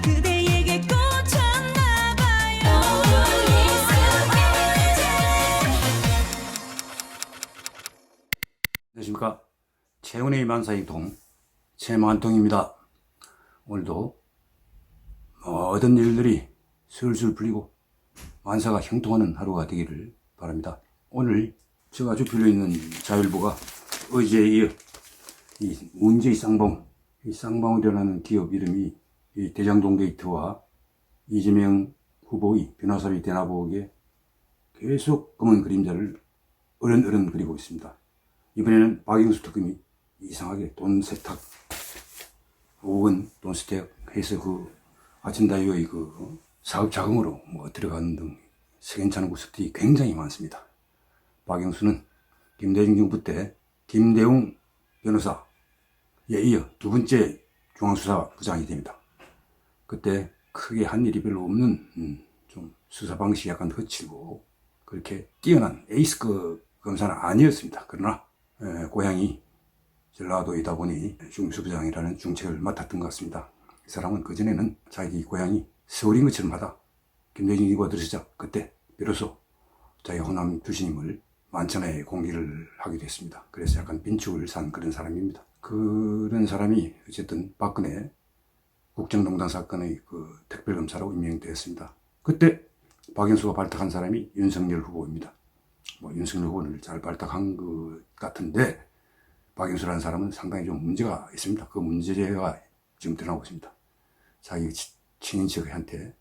그대에게 꽂혔나봐요. 안녕하십니까. 최은혜의 만사이동 최만통입니다. 오늘도 모든 일들이 술술 풀리고 만사가 형통하는 하루가 되기를 바랍니다. 오늘 제가 주필로 있는 자율보가 어제에 이어 이 문제의 쌍방, 이 쌍방울이라는 기업 이름이 이 대장동 게이트와 이재명 후보의 변호사비 대나보기에 계속 검은 그림자를 어른어른 그리고 있습니다. 이번에는 박영수 특검이 이상하게 돈 세탁, 5억 돈 세탁해서 그 아침다이어의 그 사업 자금으로 들어가는 등 석연찮은 구석들이 굉장히 많습니다. 박영수는 김대중 정부 때 김대웅 변호사에 이어 두 번째 중앙수사부장이 됩니다. 그때 크게 한 일이 별로 없는 좀 수사 방식이 약간 거칠고 그렇게 뛰어난 에이스급 검사는 아니었습니다. 그러나 고향이 전라도이다 보니 중수부장이라는 중책을 맡았던 것 같습니다. 이 사람은 그전에는 자기 고향이 서울인 것처럼 하다 김대중 정부가 들어서자 그때 비로소 자기가 호남 출신임을 만천하에 공개를 하게 됐습니다. 그래서 약간 빈축을 산 그런 사람입니다. 그런 사람이 어쨌든 박근혜 국정농단 사건의 그 특별검사로 임명되었습니다. 그때 박영수가 발탁한 사람이 윤석열 후보입니다. 윤석열 후보를 잘 발탁한 것 같은데 박영수라는 사람은 상당히 좀 문제가 있습니다. 그 문제가 지금 드러나고 있습니다. 자기 친인척한테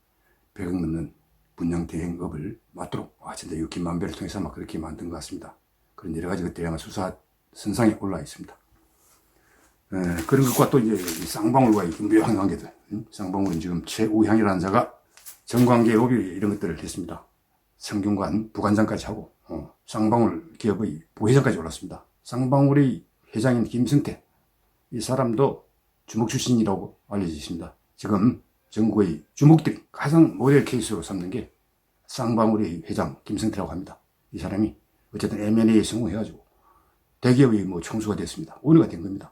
100억 넘는 분양대행업을 맡도록 진짜 이 김만배를 통해서 막 그렇게 만든 것 같습니다. 그런 여러 가지 것들이 아마 수사 선상에 올라 있습니다. 그런 것과 또 이제 이 쌍방울과의 묘한 관계들. 쌍방울은 지금 최우향이라는 자가 정관계 로비 이런 것들을 했습니다. 성균관 부관장까지 하고 쌍방울 기업의 부회장까지 올랐습니다. 쌍방울의 회장인 김승태, 이 사람도 주목 출신이라고 알려져 있습니다. 지금 전국의 주목들이 가장 모델 케이스로 삼는 게 쌍방울의 회장 김승태라고 합니다. 이 사람이 어쨌든 M&A에 성공해가지고 대기업이 총수가 됐습니다. 오너가 된 겁니다.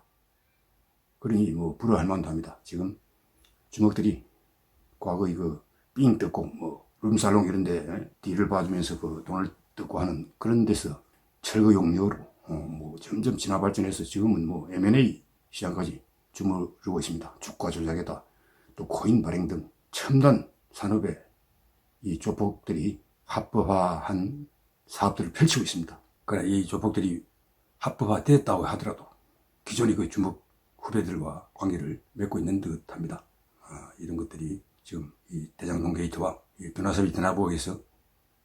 그러니 부러워할 만도 합니다. 지금 주목들이 과거의 삥 뜯고 룸살롱 이런데 뒤를 봐주면서 돈을 뜯고 하는 그런 데서 철거 용료로 점점 진화 발전해서 지금은 M&A 시장까지 주무르고 있습니다. 주가 조작에다 또 코인 발행 등 첨단 산업에 이 조폭들이 합법화한 사업들을 펼치고 있습니다. 그러나 이 조폭들이 합법화됐다고 하더라도 기존의 그 주목 후배들과 관계를 맺고 있는 듯 합니다. 이런 것들이 지금 이 대장동 게이트와 이 변호사비 대나보기에서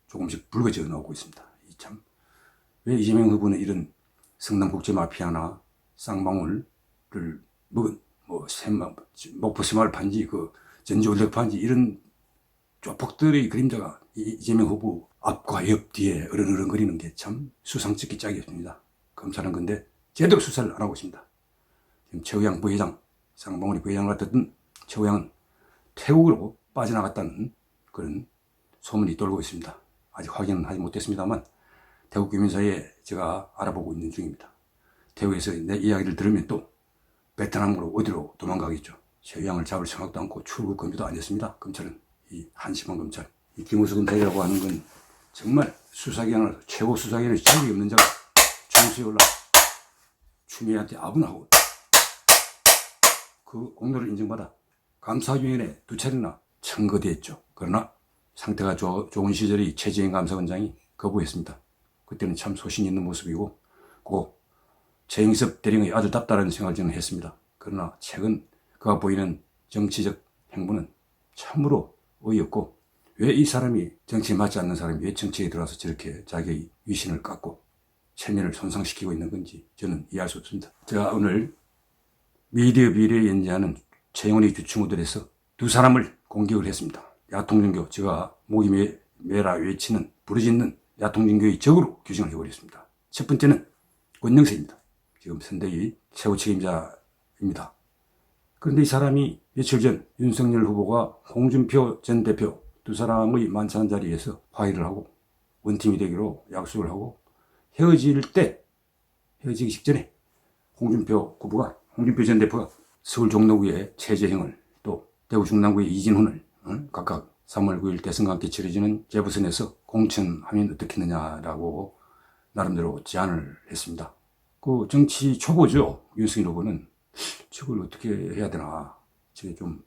조금씩 불거져 나오고 있습니다. 왜 이재명 후보는 이런 성남국제 마피아나 쌍방울을 먹은 목포 새마을 판지 전지올력 판지 이런 조폭들의 그림자가 이재명 후보 앞과 옆 뒤에 어른어른거리는 게 참 수상쩍기 짝이 없습니다. 검사는 근데 제대로 수사를 안 하고 있습니다. 지금 최우양 부회장, 쌍방울이 부회장을 맡았던 최우양은 태국으로 빠져나갔다는 그런 소문이 돌고 있습니다. 아직 확인은 하지 못했습니다만 태국 교민 사이에 제가 알아보고 있는 중입니다. 태국에서 내 이야기를 들으면 또 베트남으로 어디로 도망가겠죠. 최우양을 잡을 생각도 않고 출국 금지도 안 했습니다. 검찰은 이 한심한 검찰, 이 김우수 검사이라고 하는 건 정말 수사기관을 최고 수사기관의 자격이 없는 자가 총수에 올라 추미애한테 아분하고 그 공로를 인정받아 감사위원회 2차례나 청거됐죠. 그러나 상태가 좋은 시절의 최재형 감사원장이 거부했습니다. 그때는 참 소신 있는 모습이고 최영섭 대령의 아들답다라는 생각을 저는 했습니다. 그러나 최근 그가 보이는 정치적 행보는 참으로 어이없고 왜 이 사람이 정치에 맞지 않는 사람이 왜 정치에 들어와서 저렇게 자기의 위신을 깎고 체면을 손상시키고 있는 건지 저는 이해할 수 없습니다. 제가 오늘 미디어 비리에 연재하는 최영원의 주충우들에서 두 사람을 공격을 했습니다. 야통종교, 제가 목이 메라 외치는 부르짖는 야통종교의 적으로 규정을 해버렸습니다. 첫 번째는 권영세입니다. 지금 선대위 최고 책임자입니다. 그런데 이 사람이 며칠 전 윤석열 후보가 홍준표 전 대표 두 사람의 만찬 자리에서 화해를 하고 원팀이 되기로 약속을 하고 헤어지기 직전에 홍준표 전 대표가 서울 종로구에 최재형을 또 대구 중랑구의 이진훈을 각각 3월 9일 대선과 함께 치러지는 재보선에서 공천하면 어떻겠느냐라고 나름대로 제안을 했습니다. 그 정치 초보죠. 윤석열 후보는 저걸 어떻게 해야 되나. 저게 좀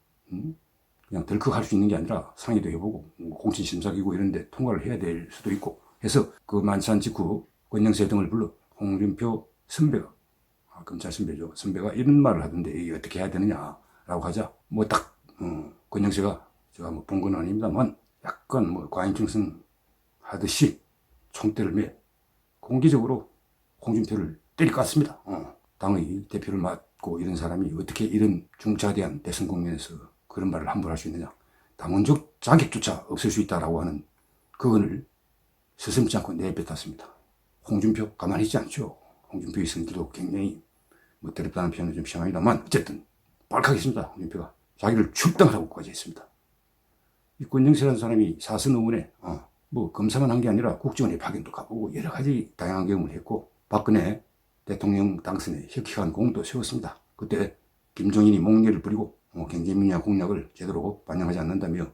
그냥 덜컥 할 수 있는 게 아니라 상의도 해보고 공천심사기구 이런 데 통과를 해야 될 수도 있고 해서 그 만찬 직후 권영세 등을 불러 홍준표 선배가 검찰 선배죠. 선배가 이런 말을 하던데 이게 어떻게 해야 되느냐라고 하자 뭐 딱 권영세가 제가 뭐 본 건 아닙니다만 약간 뭐 과잉청승 하듯이 총대를 매 공개적으로 홍준표를 때리깠습니다. 당의 대표를 맡고 이런 사람이 어떻게 이런 중차대한 대선 국면에서 그런 말을 함부로 할 수 있느냐. 당원적 자격조차 없을 수 있다라고 하는 그건을 서슴지 않고 내뱉었습니다. 홍준표 가만히 있지 않죠. 홍준표의 성질도 굉장히 뭐 더럽다는 표현은 좀 심합니다만 어쨌든 발칵했습니다. 홍준표가 자기를 출당하라고까지 했습니다. 이 권영세라는 사람이 사선 의원에 뭐 검사만 한 게 아니라 국정원에 파견도 가보고 여러 가지 다양한 경험을 했고 박근혜 대통령 당선에 혁혁한 공도 세웠습니다. 그때 김종인이 목례를 부리고 경제민주화 공약을 제대로 반영하지 않는다며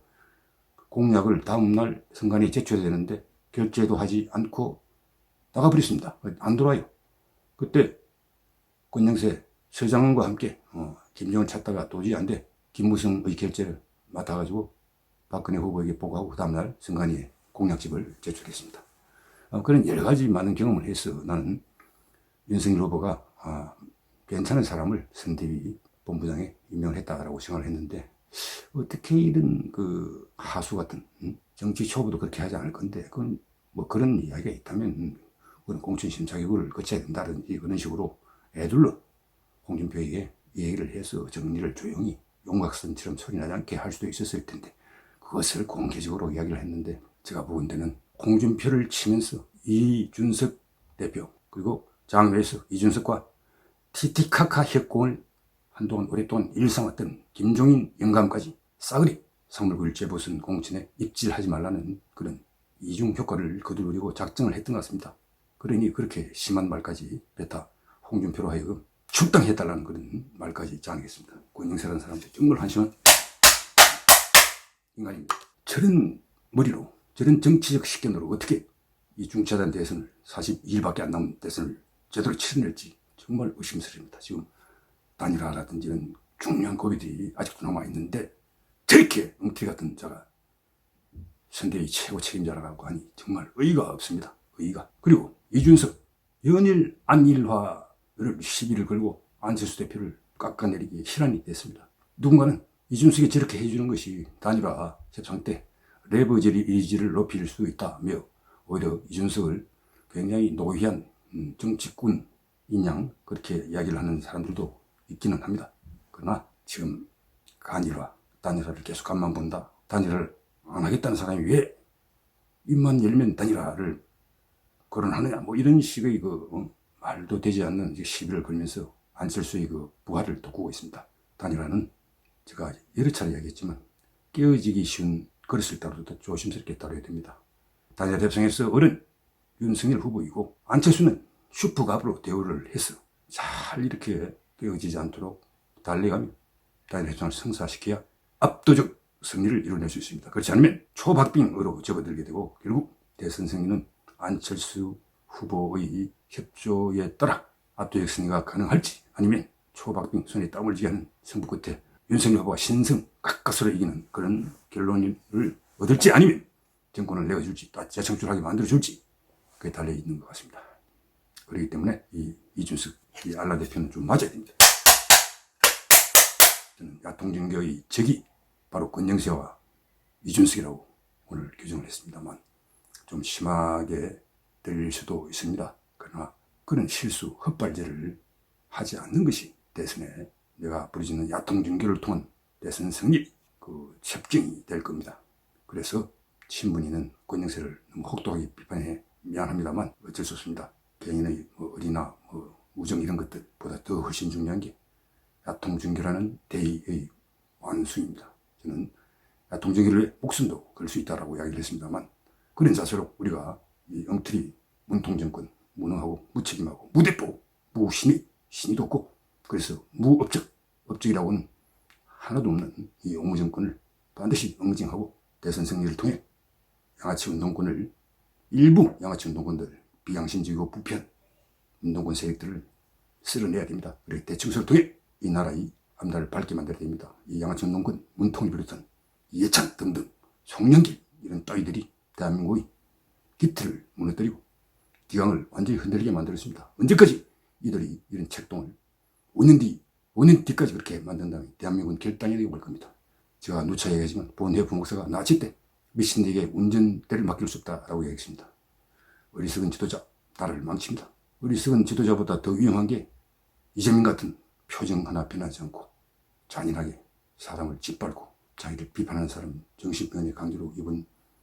공약을 다음날 선관위에 제출해야 되는데 결재도 하지 않고 나가버렸습니다. 안 돌아요. 그때 권영세 서장훈과 함께 김정은 찾다가 도저히 안 돼 김무성의 결재를 맡아가지고 박근혜 후보에게 보고하고 그 다음날 선관위에 공약집을 제출했습니다. 그런 여러 가지 많은 경험을 해서 나는 윤석열 후보가 괜찮은 사람을 선대위 본부장에 임명을 했다라고 생각을 했는데 어떻게 이런 그 하수 같은 정치 초보도 그렇게 하지 않을 건데 그건 뭐 그런 이야기가 있다면 그런 공천심사기구를 거쳐야 된다든지 그런 식으로 애둘러 홍준표에게 얘기를 해서 정리를 조용히 용각선처럼 소리 나지 않게 할 수도 있었을 텐데 그것을 공개적으로 이야기를 했는데 제가 보는 데는 홍준표를 치면서 이준석 대표 그리고 장외에서 이준석과 티티카카 협공을 한동안 오랫동안 일삼았던 김종인 영감까지 싸그리 3월 9일 재보선 공천에 입질하지 말라는 그런 이중 효과를 거두려고 작정을 했던 것 같습니다. 그러니 그렇게 심한 말까지 뱉어 홍준표로 하여금 출당해달라는 그런 말까지 자행했습니다. 권영세라는 사람도 정말 한심한 인간입니다. 저런 머리로 저런 정치적 식견으로 어떻게 이 중차단 대선을 42일밖에 안 남은 대선을 제대로 치러낼지 정말 의심스럽습니다. 지금 단일화라든지 이런 중요한 고비들이 아직도 남아있는데 저렇게 엉터리 같은 자가 선대위 최고 책임자라고 하니 정말 의의가 없습니다. 의의가. 그리고 이준석 연일 안일화를 시비를 걸고 안철수 대표를 깎아내리기에 실안이 됐습니다. 누군가는 이준석이 저렇게 해주는 것이 단일화 협상 때 레버리지를 높일 수 있다며 오히려 이준석을 굉장히 노희한 정치꾼인 양 그렇게 이야기를 하는 사람들도 있기는 합니다. 그러나 지금 단일화를 계속 앞만 본다. 단일화를 안 하겠다는 사람이 왜 입만 열면 단일화를 거론하느냐 뭐 이런 식의 말도 되지 않는 시비를 걸면서 안철수의 부활을 돋구고 있습니다. 단일화는 제가 여러 차례 이야기했지만 깨어지기 쉬운 그릇을 다루도 조심스럽게 다뤄야 됩니다. 단일화 협상에서 어른 윤석열 후보이고 안철수는 슈퍼갑으로 대우를 해서 잘 이렇게 깨어지지 않도록 달래가며 단일화 협상을 성사시켜야 압도적 승리를 이뤄낼 수 있습니다. 그렇지 않으면 초박빙으로 접어들게 되고 결국 대선 승리는 안철수 후보의 협조에 따라 압도적 승리가 가능할지 아니면 초박빙 손에 땀을 쥐게 하는 승부 끝에 윤석열 후보가 신승 가까스로 이기는 그런 결론을 얻을지 아니면 정권을 내어줄지 또 재창출하게 만들어줄지 그게 달려있는 것 같습니다. 그렇기 때문에 이준석 이 안라 대표는 좀 맞아야 됩니다. 저는 야통정계의 적이 바로 권영세와 이준석이라고 오늘 규정을 했습니다만 좀 심하게 들릴 수도 있습니다. 그러나 그런 실수 헛발질을 하지 않는 것이 대선에 내가 부르짖는 야통정계를 통한 대선 승리 협정이 될 겁니다. 그래서 신문인은 권영세를 너무 혹독하게 비판해 미안합니다만 어쩔 수 없습니다. 개인의 의리나 우정 이런 것들보다 더 훨씬 중요한 게 야통정계라는 대의의 완수입니다. 저는 야통정계를 위해 목숨도 걸 수 있다라고 이야기를 했습니다만 그런 자세로 우리가 이 엉터리 문통정권 무능하고 무책임하고 무대포 무신의도 없고 그래서 무업적이라고는 하나도 없는 이 옹호 정권을 반드시 응징하고 대선 승리를 통해 양아치 운동권을 일부 양아치 운동권들 비양심적이고 부패한 운동권 세력들을 쓸어내야 됩니다. 그리고 대청소를 통해 이 나라의 앞날을 밝게 만들어야 됩니다. 이 양아치 운동권 문통을 비롯한 이해찬 등등 송영길 이런 따위들이 대한민국의 기틀을 무너뜨리고 기강을 완전히 흔들리게 만들었습니다. 언제까지 이들이 이런 책동을 5년 뒤까지 그렇게 만든다면 대한민국은 결단이 되고 말 겁니다. 제가 누차 얘기하지만 본회 부목사가 나치 때 미친에게 운전대를 맡길 수 없다라고 얘기했습니다. 어리석은 지도자 나라를 망칩니다. 어리석은 지도자보다 더 위험한 게 이재명 같은 표정 하나 변하지 않고 잔인하게 사람을 짓밟고 자기를 비판하는 사람 정신병원에 강제로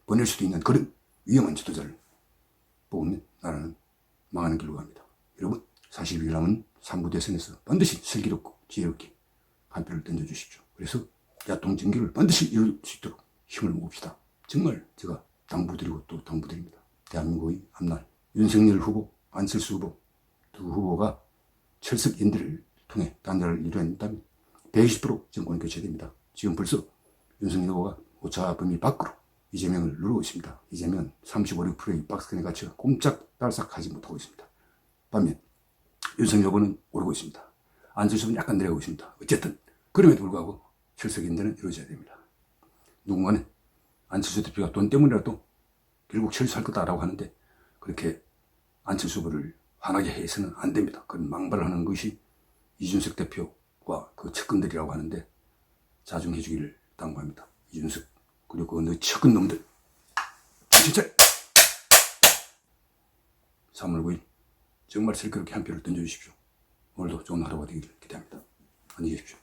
보낼 수도 있는 그런 위험한 지도자를 뽑으면 나라는 망하는 길로 갑니다. 여러분 40일 남은 3부 대선에서 반드시 슬기롭고 지혜롭게 한 표를 던져주십시오. 그래서 야동 정규를 반드시 이룰 수 있도록 힘을 모읍시다. 정말 제가 당부드리고 또 당부드립니다. 대한민국의 앞날 윤석열 후보, 안철수 후보 두 후보가 철석 연대를 통해 단일화를 이뤄낸다면 120% 정권 교체됩니다. 지금 벌써 윤석열 후보가 오차 범위 밖으로 이재명을 누르고 있습니다. 이재명은 35%의 박스권에 갇혀 꼼짝달싹하지 못하고 있습니다. 반면 윤석열 후보는 오르고 있습니다. 안철수 후보는 약간 내려가고 있습니다. 어쨌든 그럼에도 불구하고 철석 연대는 이루어져야 됩니다. 누군가는 안철수 대표가 돈 때문이라도 결국 철수할 거다라고 하는데 그렇게 안철수 후보를 화나게 해서는 안 됩니다. 그런 망발을 하는 것이 이준석 대표와 그 측근들이라고 하는데 자중해 주기를 당부합니다. 이준석 그리고 그 측근 놈들 진짜 3월 9일 정말 슬기롭게 한 표를 던져주십시오. 오늘도 좋은 하루가 되기를 기대합니다. 안녕히 계십시오.